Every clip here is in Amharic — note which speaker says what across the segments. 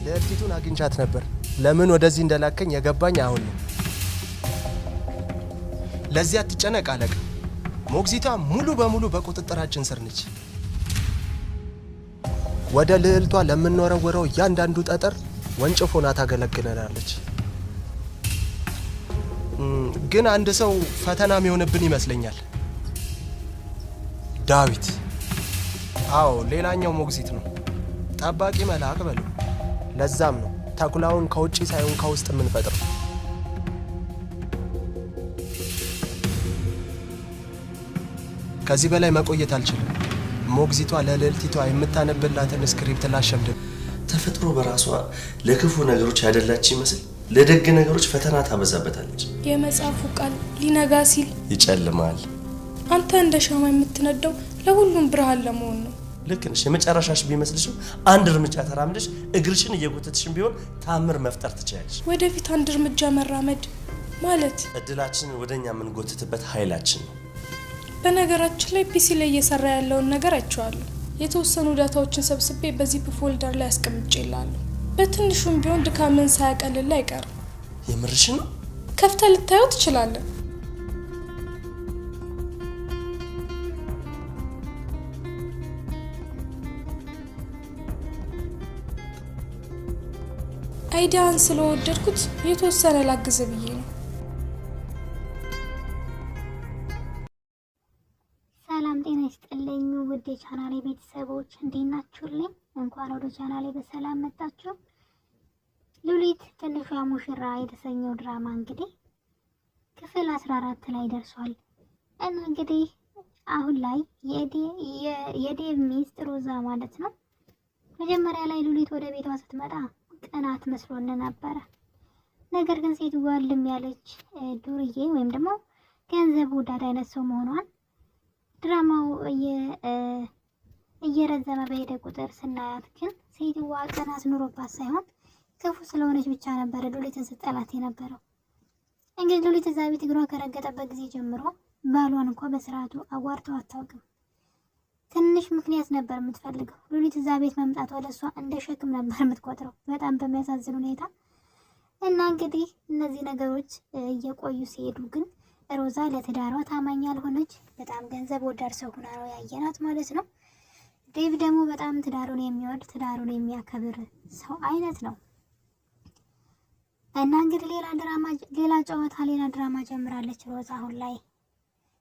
Speaker 1: ለእርቲቱን አግኝቻት ነበር ለምን ወደዚህ እንደላከኝ የገባኝ አሁን ነው ለዚህ አትጨነቅ አለቃ ሞግዚቷ ሙሉ በሙሉ በቁጥጥራችን ስር ነች ወደ ልዕልቷ ለምንወረወረው ያንዳንዱ ጠጠር ወንጭፎና ታገለግለናለች ግን አንድ ሰው ፈተና የሚሆንብን ይመስለኛል ዳዊት አዎ ሌላኛው ሞግዚት ነው ጠባቂ መልአክ በሉ ለዛም ነው ተኩላውን ከውጪ ሳይሆን ከውስጥ የምንፈጥረው ከዚህ በላይ መቆየት አልችልም ሞግዚቷ ለልዕልቲቷ የምታነብላትን ስክሪፕት ላሸምድ
Speaker 2: ተፈጥሮ በራሷ ለክፉ ነገሮች ያደላች ይመስል ለደግ ነገሮች ፈተና ታበዛበታለች
Speaker 3: የመጽሐፉ ቃል ሊነጋ ሲል
Speaker 2: ይጨልማል
Speaker 3: አንተ እንደ ሻማ የምትነደው ለሁሉም ብርሃን ለመሆን ነው
Speaker 2: ልክ ነሽ የመጨረሻሽ ቢመስልሽ አንድ እርምጃ ተራምደሽ እግርሽን እየጎተትሽም ቢሆን ታምር መፍጠር ትችያለሽ
Speaker 3: ወደፊት አንድ እርምጃ መራመድ ማለት
Speaker 2: እድላችንን ወደኛ ምን ጎትትበት ኃይላችን ነው
Speaker 3: በነገራችን ላይ ፒሲ ላይ እየሰራ ያለውን ነገር አይቻለሁ የተወሰኑ ዳታዎችን ሰብስቤ በዚፕ ፎልደር ላይ አስቀምጬላለሁ በትንሹም ቢሆን ድካምን ሳያቀልል አይቀርም
Speaker 2: የምርሽ ነው
Speaker 3: ከፍተህ ልታየው ትችላለህ አይዲያን ስለወደድኩት የተወሰነ ላግዝ ብዬ ነው
Speaker 4: ሰላም ጤና ይስጥልኝ ውድ የቻናሌ ቤተሰቦች እንዴት ናችሁልኝ እንኳን ወደ ቻናሌ በሰላም መጣችሁ ሉሊት ትንሿ ሙሽራ የተሰኘው ድራማ እንግዲህ ክፍል 14 ላይ ደርሷል እና እንግዲህ አሁን ላይ የዴቭ ሚስት ሮዛ ማለት ነው መጀመሪያ ላይ ሉሊት ወደ ቤቷ ስትመጣ ቀናት መስሎን ነበር ነገር ግን ሴትዋ ልም ያለች ዱርዬ ወይም ደግሞ ገንዘብ ወዳድ አይነት ሰው መሆኗን ድራማው እየረዘመ በሄደ ቁጥር ስናያት ግን ሴትዋ ቀናት ኑሮባት ሳይሆን ክፉ ስለሆነች ብቻ ነበር ሉሊትን ስትጠላት የነበረው እንግዲህ ሉሊት እዛ ቤት እግሯ ከረገጠበት ጊዜ ጀምሮ ባሏን እንኳን በስርዓቱ አዋርተው አታውቅም ትንሽ ምክንያት ነበር የምትፈልገው ሉሊት እዛ ቤት መምጣቷ ለሷ እንደ ሸክም ነበር የምትቆጥረው በጣም በሚያሳዝን ሁኔታ እና እንግዲህ እነዚህ ነገሮች እየቆዩ ሲሄዱ ግን ሮዛ ለትዳሯ ታማኝ ያልሆነች በጣም ገንዘብ ወዳድ ሰው ሆና ነው ያየናት ማለት ነው ዴቭ ደግሞ በጣም ትዳሩን የሚወድ ትዳሩን የሚያከብር ሰው አይነት ነው እና እንግዲህ ሌላ ጨዋታ ሌላ ድራማ ጀምራለች ሮዛ አሁን ላይ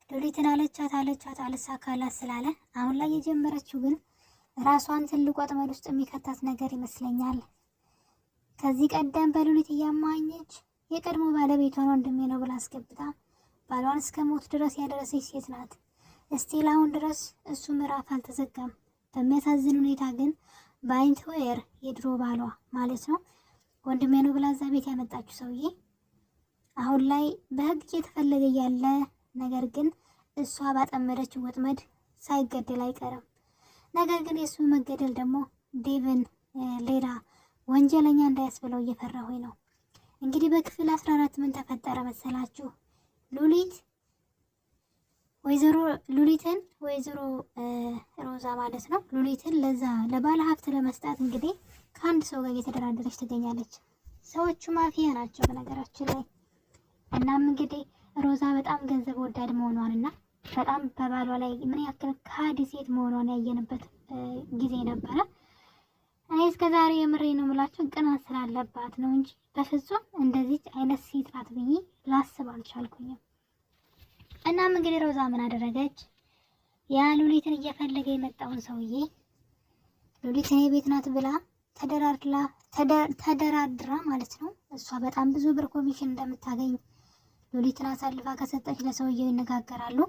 Speaker 4: ሉሊትን አለቻት አልሳካላት ስላለ አሁን ላይ የጀመረችው ግን ራሷን ትልቅ ወጥመድ ውስጥ የሚከታት ነገር ይመስለኛል ከዚህ ቀደም በሉሊት እያማኘች የቀድሞ ባለቤቷን ወንድሜ ነው ብላ አስገብታ ባሏን እስከ ሞት ድረስ ያደረሰች ሴት ናት እስቲል አሁን ድረስ እሱ ምዕራፍ አልተዘጋም በሚያሳዝን ሁኔታ ግን ባይንትዌር የድሮ ባሏ ማለት ነው ወንድሜ ነው ብላ እዛ ቤት ያመጣችው ሰውዬ አሁን ላይ በህግ እየተፈለገ ያለ ነገር ግን እሷ ባጠመደችው ወጥመድ ሳይገደል አይቀርም ነገር ግን የሱ መገደል ደግሞ ዴቭን ሌላ ወንጀለኛ እንዳያስብለው እየፈራሁኝ ነው እንግዲህ በክፍል 14 ምን ተፈጠረ መሰላችሁ ሉሊትን ወይዘሮ ሮዛ ማለት ነው ሉሊትን ለዛ ለባለ ሀብት ለመስጣት እንግዲህ ከአንድ ሰው ጋር እየተደራደረች ትገኛለች ሰዎቹ ማፊያ ናቸው በነገራችን ላይ እናም እንግዲህ ሮዛ በጣም ገንዘብ ወዳድ መሆኗንና በጣም በባሏ ላይ ምን ያክል ካዲ ሴት መሆኗን ያየንበት ጊዜ ነበረ እኔ እስከዛሬ የምሬ ነው የምላችሁ ቅናት ስላለባት ነው እንጂ በፍጹም እንደዚህ አይነት ሴት ናት ብዬ ላስብ አልቻልኩኝም እናም እንግዲህ ሮዛ ምን አደረገች ያ ሉሊትን እየፈለገ የመጣውን ሰውዬ ሉሊትን የቤት ናት ብላ ተደራድራ ማለት ነው እሷ በጣም ብዙ ብር ኮሚሽን እንደምታገኝ ሉሊትን አሳልፋ ከሰጠች ለሰውዬው ይነጋገራሉ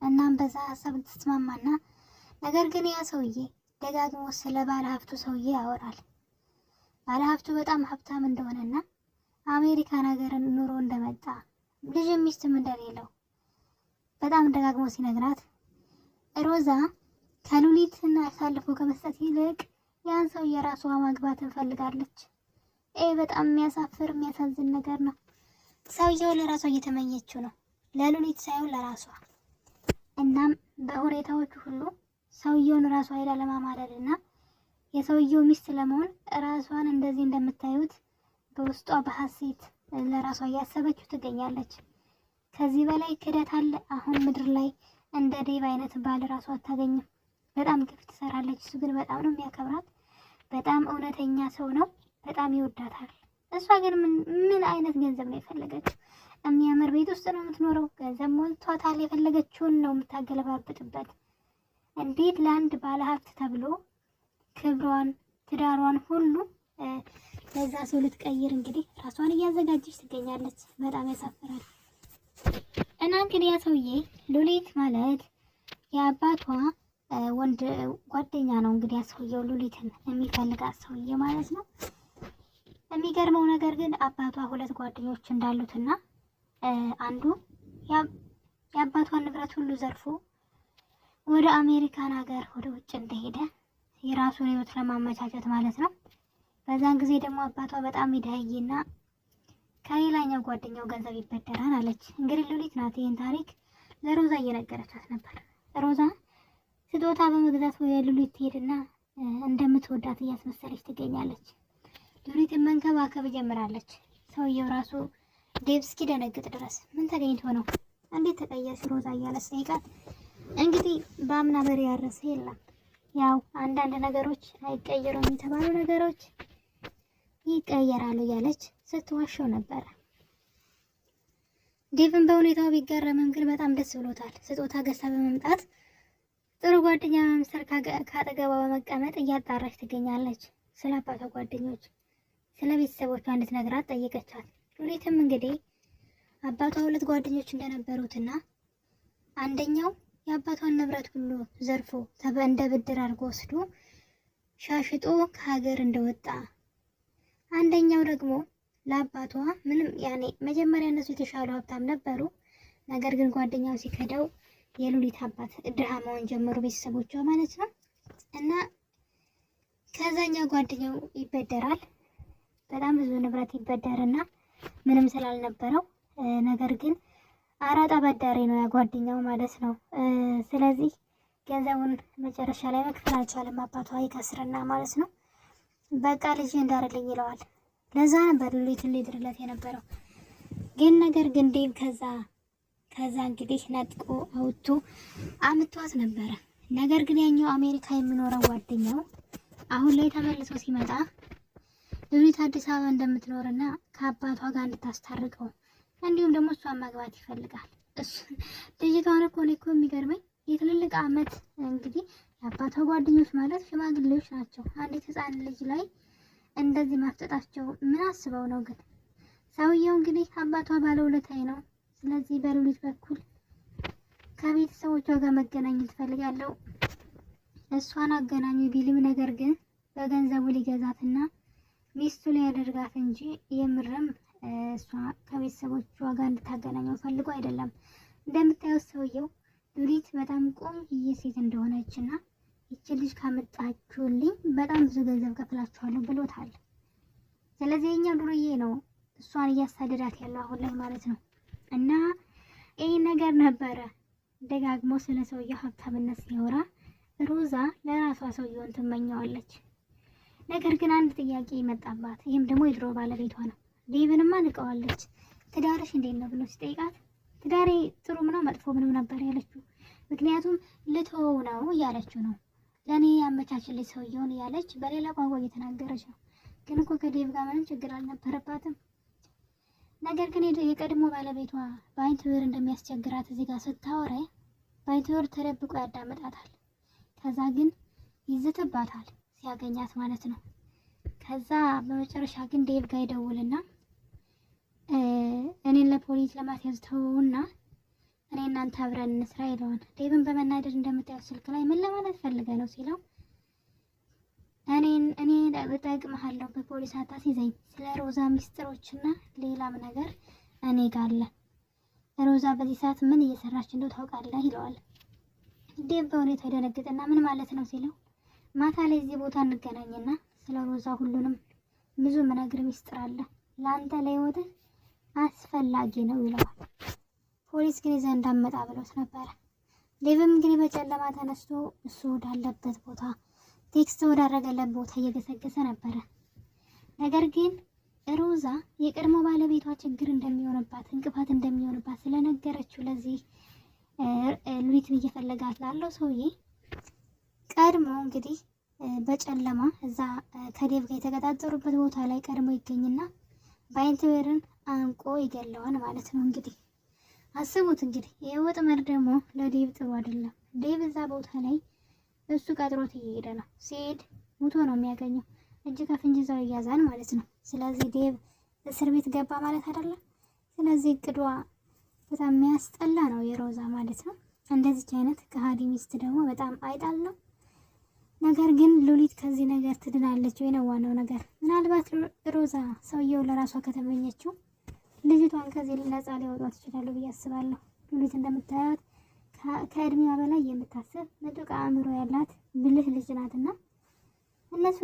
Speaker 4: እናም በዛ ሀሳብ ተስማማና ነገር ግን ያ ሰውዬ ደጋግሞ ስለ ባለ ሀብቱ ሰውዬ ያወራል ባለ ሀብቱ በጣም ሀብታም እንደሆነና አሜሪካን ሀገር ኑሮ እንደመጣ ልጅ ሚስትም እንደሌለው በጣም ደጋግሞ ሲነግራት ሮዛ ከሉሊትን አሳልፎ ከመስጠት ይልቅ ያን ሰው የራሷ ማግባት እንፈልጋለች በጣም የሚያሳፍር የሚያሳዝን ነገር ነው ሰውየው ለራሷ እየተመኘችው ነው ለሉሊት ሳይሆን ለራሷ እናም በሁኔታዎቹ ሁሉ ሰውየውን ራሷ ሄዳ ለማማለልና የሰውየው ሚስት ለመሆን ራሷን እንደዚህ እንደምታዩት በውስጧ በሐሴት ለራሷ እያሰበችው ትገኛለች። ከዚህ በላይ ክደት አለ? አሁን ምድር ላይ እንደ ዴቭ አይነት ባል ራሷ አታገኝም። በጣም ግፍ ትሰራለች። እሱ ግን በጣም ነው የሚያከብራት። በጣም እውነተኛ ሰው ነው። በጣም ይወዳታል። እሷ ግን ምን አይነት ገንዘብ ነው የፈለገችው? የሚያምር ቤት ውስጥ ነው የምትኖረው። ገንዘብ ሞልቷታል። የፈለገችውን ነው የምታገለባብጥበት። እንዴት ለአንድ ባለ ሀብት ተብሎ ክብሯን፣ ትዳሯን ሁሉ ለዛ ሰው ልትቀይር እንግዲህ ራሷን እያዘጋጀች ትገኛለች። በጣም ያሳፍራል። እና እንግዲህ ያ ሰውዬ ሉሊት ማለት የአባቷ ወንድ ጓደኛ ነው። እንግዲህ ያ ሰውዬው ሉሊትን የሚፈልጋት ሰውዬ ማለት ነው። የሚገርመው ነገር ግን አባቷ ሁለት ጓደኞች እንዳሉትና አንዱ የአባቷን ንብረት ሁሉ ዘርፎ ወደ አሜሪካን ሀገር ወደ ውጭ እንደሄደ የራሱን ህይወት ለማመቻቸት ማለት ነው። በዛን ጊዜ ደግሞ አባቷ በጣም ይደህይና ከሌላኛው ጓደኛው ገንዘብ ይበደራል አለች። እንግዲህ ሉሊት ናት ይህን ታሪክ ለሮዛ እየነገረቻት ነበር። ሮዛ ስጦታ በመግዛት ወደ ሉሊት ትሄድና እንደምትወዳት እያስመሰለች ትገኛለች። ሉሊትን መንከባከብ ጀምራለች። ሰውየው ራሱ ዴቭ እስኪደነግጥ ድረስ ምን ተገኝቶ ነው እንዴት ተቀየርሽ ሮዛ እያለ ሲጠይቃት እንግዲህ በአምና በሬ ያረሰ የለም፣ ያው አንዳንድ ነገሮች አይቀየሩም የተባሉ ነገሮች ይቀየራሉ እያለች ስትዋሸው ነበረ። ዴቭን በሁኔታው ቢገረምም ግን በጣም ደስ ብሎታል። ስጦታ ገዝታ በመምጣት ጥሩ ጓደኛ መምሰል ካጠገቧ በመቀመጥ እያጣራች ትገኛለች። ስለ አባቷ ጓደኞች፣ ስለ ቤተሰቦቿ እንድትነግራት ጠየቀቻት። ሉሊትም እንግዲህ አባቷ ሁለት ጓደኞች እንደነበሩትና አንደኛው የአባቷን ንብረት ሁሉ ዘርፎ እንደ ብድር አድርጎ ወስዶ ሻሽጦ ከሀገር እንደወጣ፣ አንደኛው ደግሞ ለአባቷ ምንም ያኔ መጀመሪያ እነሱ የተሻሉ ሀብታም ነበሩ። ነገር ግን ጓደኛው ሲከደው የሉሊት አባት ድሃ መሆን ጀመሩ፣ ቤተሰቦቿ ማለት ነው። እና ከዛኛው ጓደኛው ይበደራል። በጣም ብዙ ንብረት ይበደርና ምንም ስላልነበረው ነገር ግን አራጣ በዳሪ ነው ያጓደኛው ማለት ነው። ስለዚህ ገንዘቡን መጨረሻ ላይ መክፈል አልቻለም። አባቷ ይከስርና ማለት ነው በቃ ልጅ እንዳረልኝ ይለዋል። ለዛ ነበር ሉሊትን ሊድርለት የነበረው። ግን ነገር ግን ዴቭ ከዛ እንግዲህ ነጥቆ አውጥቶ አምጥቷት ነበረ። ነገር ግን ያኛው አሜሪካ የሚኖረው ጓደኛው አሁን ላይ ተመልሶ ሲመጣ ሉሊት አዲስ አበባ እንደምትኖርና ከአባቷ ጋር እንድታስታርቀው እንዲሁም ደግሞ እሷን ማግባት ይፈልጋል። ልጅቷን እኮ እኔ እኮ የሚገርመኝ የትልልቅ አመት እንግዲህ የአባቷ ጓደኞች ማለት ሽማግሌዎች ናቸው። አንዲት ህፃን ልጅ ላይ እንደዚህ ማፍጠጣቸው ምን አስበው ነው? ግን ሰውየው እንግዲህ አባቷ ባለውለታዬ ነው። ስለዚህ በሉሊት በኩል ከቤተሰቦቿ ጋር መገናኘት ፈልጋለሁ፣ እሷን አገናኙ ቢልም ነገር ግን በገንዘቡ ሊገዛትና ሚስቱ ሊያደርጋት እንጂ የምርም እሷ ከቤተሰቦቿ ጋር እንድታገናኘው ፈልጎ አይደለም። እንደምታዩት ሰውየው ሉሊት በጣም ቆንጆ ሴት እንደሆነችና ይቺ ልጅ ካመጣችሁልኝ በጣም ብዙ ገንዘብ ከፍላችኋለሁ ብሎታል። ስለዚህ የኛ ዱርዬ ነው እሷን እያሳደዳት ያለው አሁን ላይ ማለት ነው። እና ይህ ነገር ነበረ ደጋግሞ ስለ ሰውየው ሀብታምነት ሲያወራ ሮዛ ለራሷ ሰውየውን ትመኘዋለች። ነገር ግን አንድ ጥያቄ መጣባት። ይህም ደግሞ የድሮ ባለቤቷ ነው። ዴቭንማ ንቀዋለች። ትዳርሽ እንዴት ነው ብሎ ሲጠይቃት ትዳሬ ጥሩም ነው መጥፎም ነው ነበር ያለችው። ምክንያቱም ልተወው ነው እያለችው ነው፣ ለእኔ ያመቻችልኝ ሰውየውን እያለች በሌላ ቋንቋ እየተናገረች ነው። ግን እኮ ከዴቭ ጋር ምንም ችግር አልነበረባትም። ነገር ግን የቀድሞ ባለቤቷ ባይንትወር እንደሚያስቸግራት እዚህ ጋር ስታወራ ባይንትወር ተደብቆ ያዳምጣታል። ከዛ ግን ይዝትባታል ሲያገኛት ማለት ነው። ከዛ በመጨረሻ ግን ዴቭ ጋር ይደውልና እኔን ለፖሊስ ለማስያዝ ተውና እኔ እናንተ አብረን እንስራ ይለዋል። ዴቭን በመናደድ እንደምታየው ስልክ ላይ ምን ለማለት ፈልገ ነው ሲለው እኔ እጠቅምሃለሁ በፖሊስ አታስይዘኝ፣ ስለ ሮዛ ሚስጥሮችና ሌላም ነገር እኔ ጋር አለ። ሮዛ በዚህ ሰዓት ምን እየሰራች እንደው ታውቃለህ ይለዋል። ዴቭ በሁኔታ ይደነግጥና ምን ማለት ነው ሲለው ማታ ላይ እዚህ ቦታ እንገናኝና ስለ ሮዛ ሁሉንም ብዙ ምነግር ሚስጥር አለ፣ ለአንተ ለህይወትህ አስፈላጊ ነው ይለዋል። ፖሊስ ግን ይዘህ እንዳመጣ ብሎት ነበረ። ዴቭም እንግዲህ በጨለማ ተነስቶ እሱ ወዳለበት ቦታ ቴክስት ወዳረገለት ቦታ እየገሰገሰ ነበረ። ነገር ግን ሮዛ የቀድሞ ባለቤቷ ችግር እንደሚሆንባት እንቅፋት እንደሚሆንባት ስለነገረችው ለዚህ ሉሊትን እየፈለጋት ላለው ሰውዬ ቀድሞ እንግዲህ በጨለማ እዛ ከዴቭ ጋር የተቀጣጠሩበት ቦታ ላይ ቀድሞ ይገኝና ባይንትዌርን አንቆ ይገለዋል ማለት ነው። እንግዲህ አስቡት እንግዲህ የወጥመድ ደግሞ ለዴቭ ጥሩ አይደለም። ዴቭ እዛ ቦታ ላይ እሱ ቀጥሮት እየሄደ ነው። ሲሄድ ሙቶ ነው የሚያገኘው። እጅ ከፍንጅ ይዘው ይያዛል ማለት ነው። ስለዚህ ዴቭ እስር ቤት ገባ ማለት አይደለም። ስለዚህ እቅዷ በጣም የሚያስጠላ ነው የሮዛ ማለት ነው። እንደዚች አይነት ከሃዲ ሚስት ደግሞ በጣም አይጣል ነው። ነገር ግን ሉሊት ከዚህ ነገር ትድናለች ወይ ነው ዋናው ነገር። ምናልባት ሮዛ ሰውየው ለራሷ ከተመኘችው ልጅቷን ከዚህ ነፃ ሊያወጣት ይችላሉ ብዬ አስባለሁ። ሉሊት እንደምታያት ከእድሜዋ በላይ የምታስብ ምጡቅ አእምሮ ያላት ብልህ ልጅ ናትና እነሱ